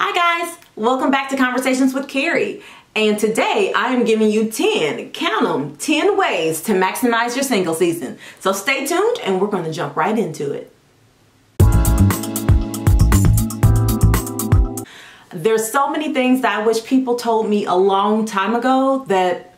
Hi guys, welcome back to Conversations with Carrie. And today I am giving you 10, count them, 10 ways to maximize your single season. So stay tuned and we're going to jump right into it. There's so many things that I wish people told me a long time ago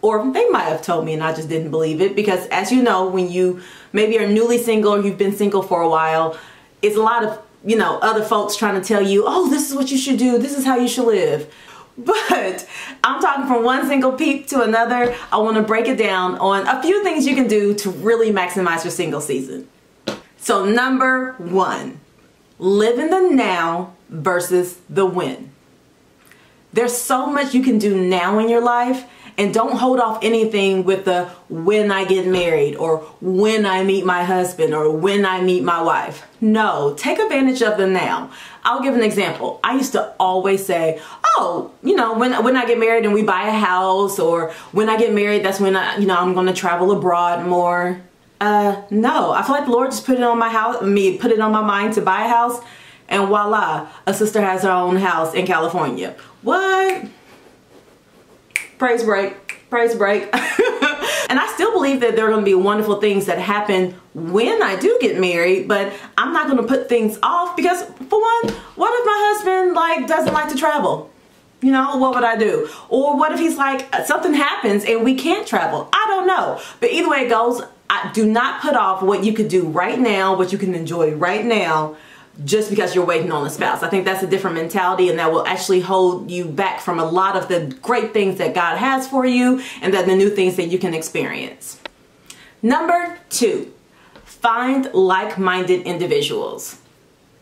or they might have told me and I just didn't believe it, because as you know, when you maybe are newly single or you've been single for a while, it's a lot of other folks trying to tell you, oh, this is what you should do, this is how you should live. But I'm talking from one single peep to another. I want to break it down on a few things you can do to really maximize your single season. So number one, live in the now versus the when. There's so much you can do now in your life, and don't hold off anything with the when I get married or when I meet my husband or when I meet my wife. No, take advantage of the now. I'll give an example. I used to always say, oh, when I get married and we buy a house, or when I get married, that's when I'm going to travel abroad more. No, I feel like the Lord just put it on my mind to buy a house, and voila, a sister has her own house in California. What? Praise break, praise break. And I still believe that there are going to be wonderful things that happen when I do get married, but I'm not going to put things off, because for one, what if my husband doesn't like to travel? What would I do? Or what if he's something happens and we can't travel? I don't know. But either way it goes, do not put off what you could do right now, what you can enjoy right now, just because you're waiting on a spouse. I think that's a different mentality, and that will actually hold you back from a lot of the great things that God has for you and the new things that you can experience. Number two, find like-minded individuals.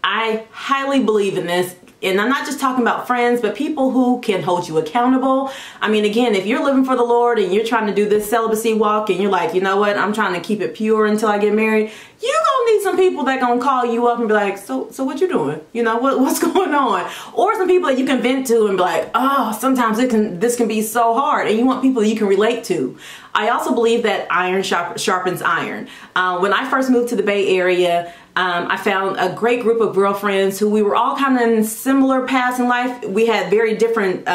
I highly believe in this. And I'm not just talking about friends, but people who can hold you accountable. I mean, again, if you're living for the Lord and you're trying to do this celibacy walk and you're like, you know what, I'm trying to keep it pure until I get married, you're gonna need some people that gonna call you up and be like, so what you doing? What's going on? Or some people that you can vent to and be like, oh, sometimes this can be so hard, and you want people that you can relate to. I also believe that iron sharpens iron. When I first moved to the Bay Area, I found a great group of girlfriends who we were all kind of in similar paths in life. We had very different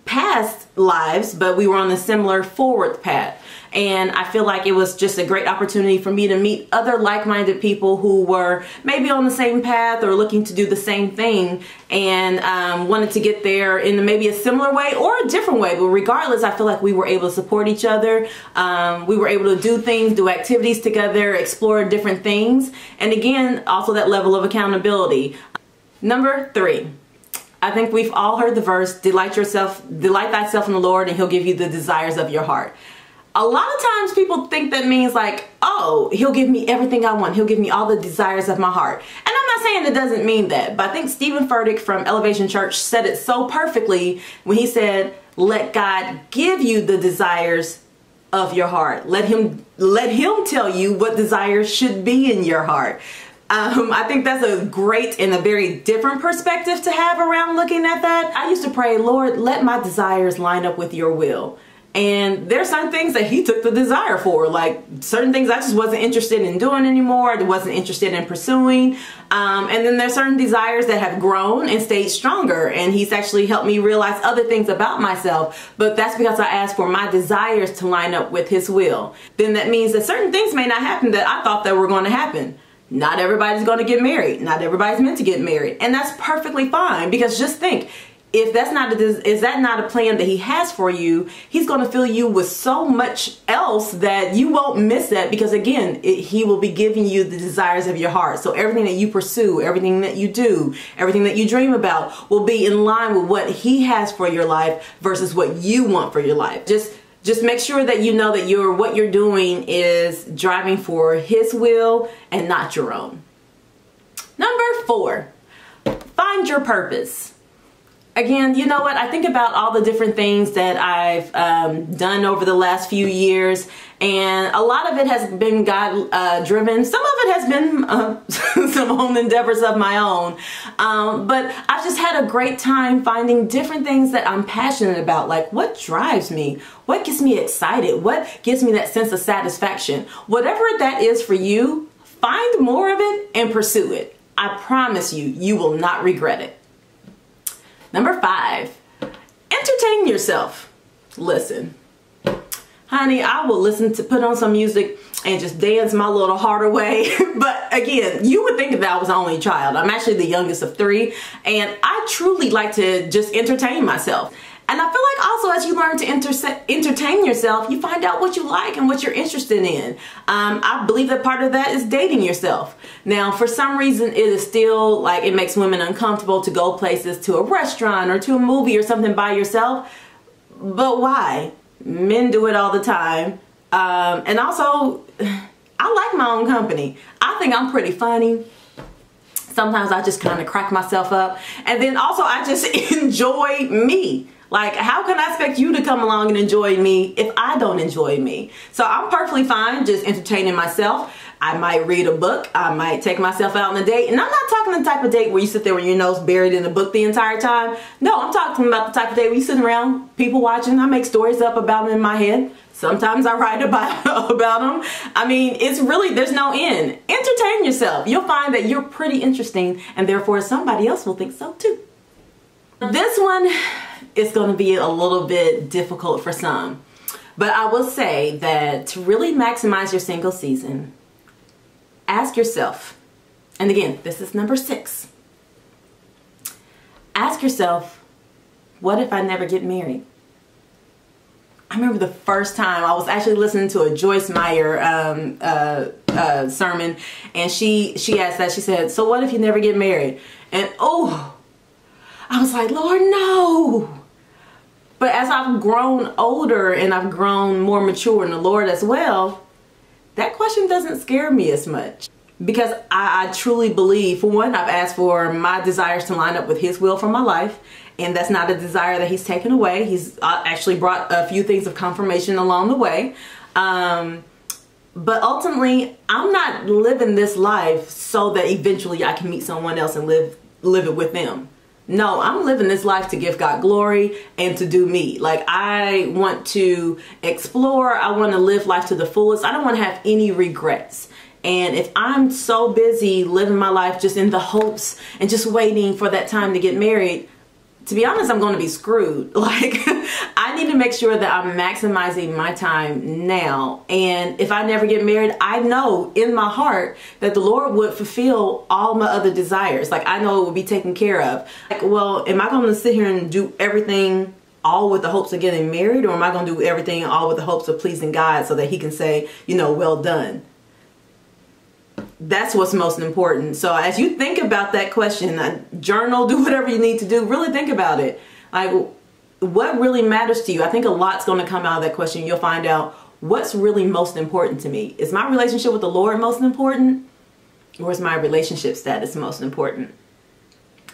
past lives, but we were on a similar forward path. And I feel like it was just a great opportunity for me to meet other like-minded people who were maybe on the same path or looking to do the same thing, and wanted to get there in maybe a similar way or a different way. But regardless, I feel like we were able to support each other. We were able to do things, do activities together, explore different things. And again, also that level of accountability. Number three. I think we've all heard the verse, delight thyself in the Lord and He'll give you the desires of your heart. A lot of times people think that means oh, He'll give me everything I want. He'll give me all the desires of my heart. And I'm not saying it doesn't mean that, but I think Stephen Furtick from Elevation Church said it so perfectly when he said, let God give you the desires of your heart. Let Him tell you what desires should be in your heart. I think that's a great and a very different perspective to have around looking at that. I used to pray, Lord, let my desires line up with your will. And there's some things that He took the desire for, certain things I just wasn't interested in doing anymore. I wasn't interested in pursuing. And then there's certain desires that have grown and stayed stronger. And He's actually helped me realize other things about myself. But that's because I asked for my desires to line up with His will. Then that means that certain things may not happen that I thought that were going to happen. Not everybody's going to get married. Not everybody's meant to get married. And that's perfectly fine, because just think, if that's not a plan that He has for you, He's going to fill you with so much else that you won't miss that, because again, He will be giving you the desires of your heart. So everything that you pursue, everything that you do, everything that you dream about will be in line with what He has for your life versus what you want for your life. Just make sure that you know that what you're doing is driving for His will and not your own. Number four, find your purpose. Again, you know what? I think about all the different things that I've done over the last few years, and a lot of it has been God driven. Some of it has been some own endeavors of my own. But I've just had a great time finding different things that I'm passionate about. Like, what drives me? What gets me excited? What gives me that sense of satisfaction? Whatever that is for you, find more of it and pursue it. I promise you, you will not regret it. Number 5, entertain yourself. Listen, honey, I will put on some music and just dance my little heart away. But again, you would think that I was the only child. I'm actually the youngest of 3, and I truly like to just entertain myself. And I feel like also as you learn to entertain yourself, you find out what you like and what you're interested in. I believe that part of that is dating yourself. Now, for some reason, it is still like it makes women uncomfortable to go places, to a restaurant or to a movie or something by yourself. But why? Men do it all the time. And also, I like my own company. I think I'm pretty funny. Sometimes I just kind of crack myself up. And then also I just enjoy me. Like, how can I expect you to come along and enjoy me if I don't enjoy me? So I'm perfectly fine just entertaining myself. I might read a book. I might take myself out on a date. And I'm not talking the type of date where you sit there with your nose buried in a book the entire time. No, I'm talking about the type of date where you sitting around, people watching. I make stories up about them in my head. Sometimes I write about them. I mean, it's really, there's no end. Entertain yourself. You'll find that you're pretty interesting, and therefore somebody else will think so too. This one is going to be a little bit difficult for some. But I will say that to really maximize your single season, ask yourself, and again, this is number 6. Ask yourself, what if I never get married? I remember the first time I was actually listening to a Joyce Meyer sermon, and she asked that. She said, so what if you never get married? And oh, I was like, Lord, no. But as I've grown older and I've grown more mature in the Lord as well, that question doesn't scare me as much. Because I truly believe, for one, I've asked for my desires to line up with His will for my life. And that's not a desire that He's taken away. He's actually brought a few things of confirmation along the way. But ultimately, I'm not living this life so that eventually I can meet someone else and live it with them. No, I'm living this life to give God glory and to do me. Like, I want to explore. I want to live life to the fullest. I don't want to have any regrets. And if I'm so busy living my life just in the hopes and just waiting for that time to get married, to be honest, I'm going to be screwed. Like, I need to make sure that I'm maximizing my time now. And if I never get married, I know in my heart that the Lord would fulfill all my other desires. Like, I know it would be taken care of. Like, well, am I going to sit here and do everything all with the hopes of getting married? Or am I going to do everything all with the hopes of pleasing God so that He can say, you know, well done? That's what's most important. So as you think about that question, journal, do whatever you need to do, really think about it. Like, what really matters to you? I think a lot's going to come out of that question. You'll find out what's really most important to me. Is my relationship with the Lord most important? Or is my relationship status most important?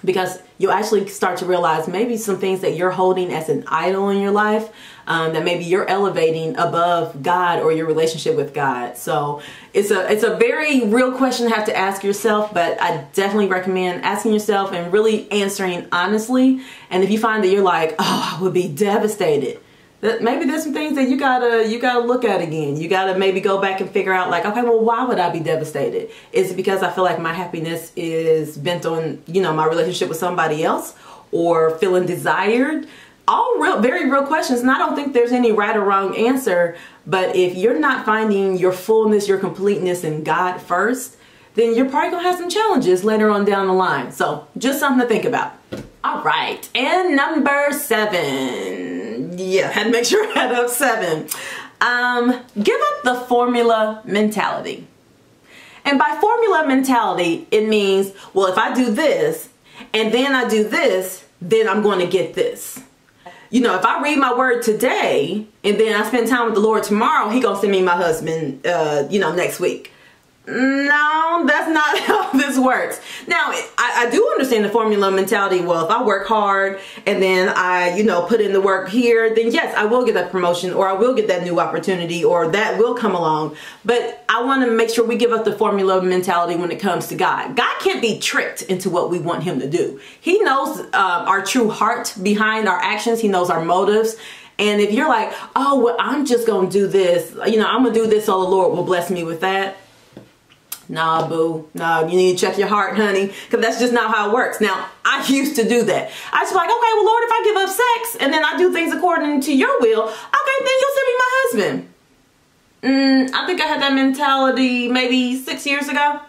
Because you'll actually start to realize maybe some things that you're holding as an idol in your life, that maybe you're elevating above God or your relationship with God. So it's a very real question to have to ask yourself, but I definitely recommend asking yourself and really answering honestly. And if you find that you're like, oh, I would be devastated, that maybe there's some things that you gotta look at again. You gotta maybe go back and figure out, like, okay, well, why would I be devastated? Is it because I feel like my happiness is bent on, you know, my relationship with somebody else, or feeling desired? All very real questions. And I don't think there's any right or wrong answer. But if you're not finding your fullness, your completeness in God first, then you're probably gonna have some challenges later on down the line. So just something to think about. All right, and number 7. Yeah, had to make sure I had up 7. Give up the formula mentality. And by formula mentality, it means, well, if I do this and then I do this, then I'm going to get this. You know, if I read my word today and then I spend time with the Lord tomorrow, He gonna send me my husband, you know, next week. No, that's not how this works. Now, I do understand the formula mentality. Well, if I work hard and then I, you know, put in the work here, then yes, I will get that promotion, or I will get that new opportunity, or that will come along. But I want to make sure we give up the formula mentality when it comes to God. God can't be tricked into what we want Him to do. He knows our true heart behind our actions. He knows our motives. And if you're like, oh, well, I'm just going to do this, you know, I'm going to do this so the Lord will bless me with that, Nah, boo. Nah, you need to check your heart, honey, because that's just not how it works. Now, I used to do that. I was like, okay, well, Lord, if I give up sex and then I do things according to your will, okay, then you'll send me my husband. I think I had that mentality maybe 6 years ago.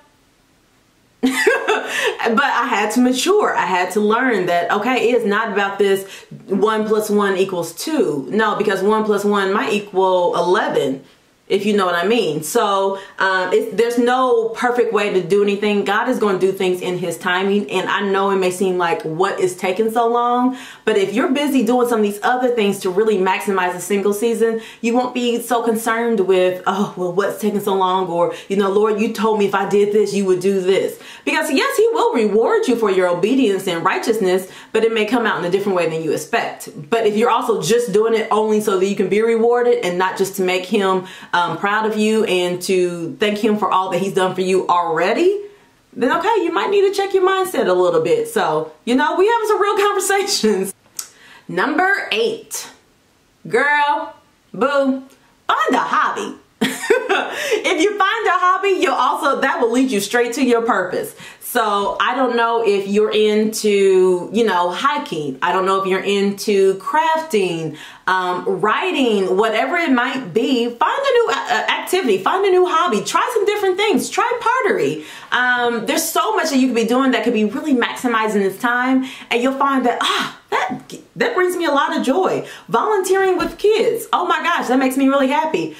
But I had to mature. I had to learn that, okay, it's not about this 1 + 1 = 2. No, because 1 + 1 might equal 11. If you know what I mean. So there's no perfect way to do anything. God is going to do things in his timing. And I know it may seem like, what is taking so long? But if you're busy doing some of these other things to really maximize a single season, you won't be so concerned with, oh, well, what's taking so long? Or, you know, Lord, you told me if I did this, you would do this. Because yes, he will reward you for your obedience and righteousness, but it may come out in a different way than you expect. But if you're also just doing it only so that you can be rewarded and not just to make him proud of you and to thank him for all that he's done for you already, then okay, you might need to check your mindset a little bit. So, you know, we having some real conversations. Number 8, girl, boo, find a hobby. If you find a hobby, that will lead you straight to your purpose. So I don't know if you're into, you know, hiking. I don't know if you're into crafting, writing, whatever it might be. Find a new activity, find a new hobby, try some different things, try pottery. There's so much that you could be doing that could be really maximizing this time. And you'll find that, that brings me a lot of joy. Volunteering with kids. Oh my gosh, that makes me really happy.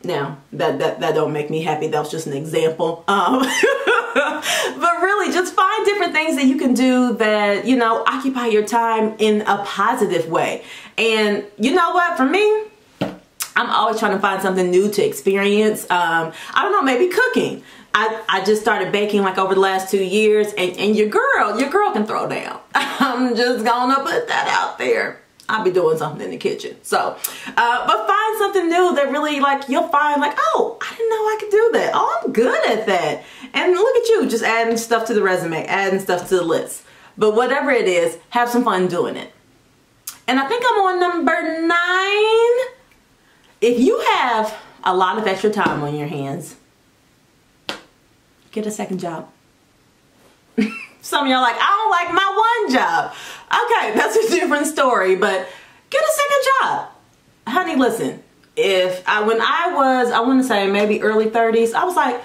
Now, that don't make me happy. That was just an example. But really, just find different things that you can do that, you know, occupy your time in a positive way. And you know what? For me, I'm always trying to find something new to experience. I don't know, maybe cooking. I just started baking like over the last 2 years, and your girl can throw down. I'm just gonna put that out there. I'll be doing something in the kitchen. So, but find something new that really, like, you'll find like, oh, I didn't know I could do that. Oh, I'm good at that. And look at you, just adding stuff to the resume, adding stuff to the list. But whatever it is, have some fun doing it. And I think I'm on number 9. If you have a lot of extra time on your hands, get a second job. Some of y'all like, I don't like my one job. Okay, that's a different story, but get a second job. Honey, listen, when I want to say maybe early 30s, I was like,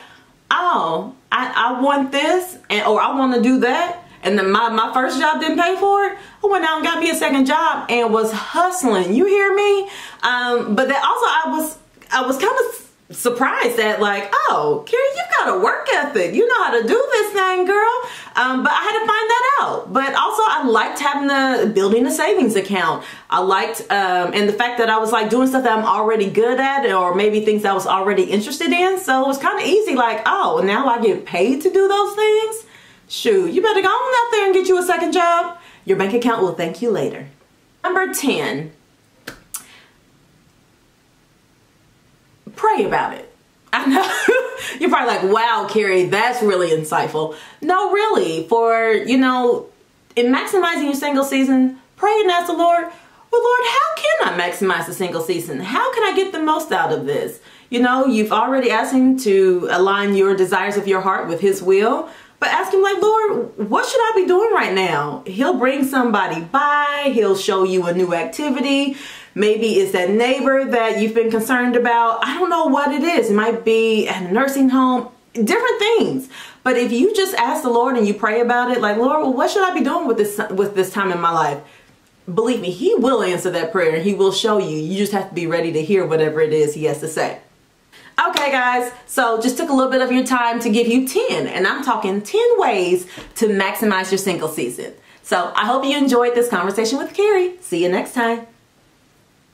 oh, I want this, or I want to do that. And then my first job didn't pay for it. I went out and got me a second job and was hustling. You hear me? But then also I was kind of surprised that, like, oh, Carrie, you've got a work ethic. You know how to do this thing, girl. But I had to find that out. But also I liked building a savings account. I liked, and the fact that I was like doing stuff that I'm already good at, or maybe things I was already interested in. So it was kind of easy, like, oh, now I get paid to do those things. Shoot, you better go on out there and get you a second job. Your bank account will thank you later. Number 10. Pray about it. I know you're probably like, wow, Carrie, that's really insightful. No, really, in maximizing your single season, pray and ask the Lord, well, Lord, how can I maximize the single season? How can I get the most out of this? You know, you've already asked him to align your desires of your heart with his will, but ask him, like, Lord, what should I be doing right now? He'll bring somebody by, he'll show you a new activity. Maybe it's that neighbor that you've been concerned about. I don't know what it is. It might be at a nursing home, different things. But if you just ask the Lord and you pray about it, like, Lord, well, what should I be doing with this time in my life? Believe me, he will answer that prayer and he will show you. You just have to be ready to hear whatever it is he has to say. Okay, guys, so just took a little bit of your time to give you 10, and I'm talking 10 ways to maximize your single season. So I hope you enjoyed this conversation with Carrie. See you next time.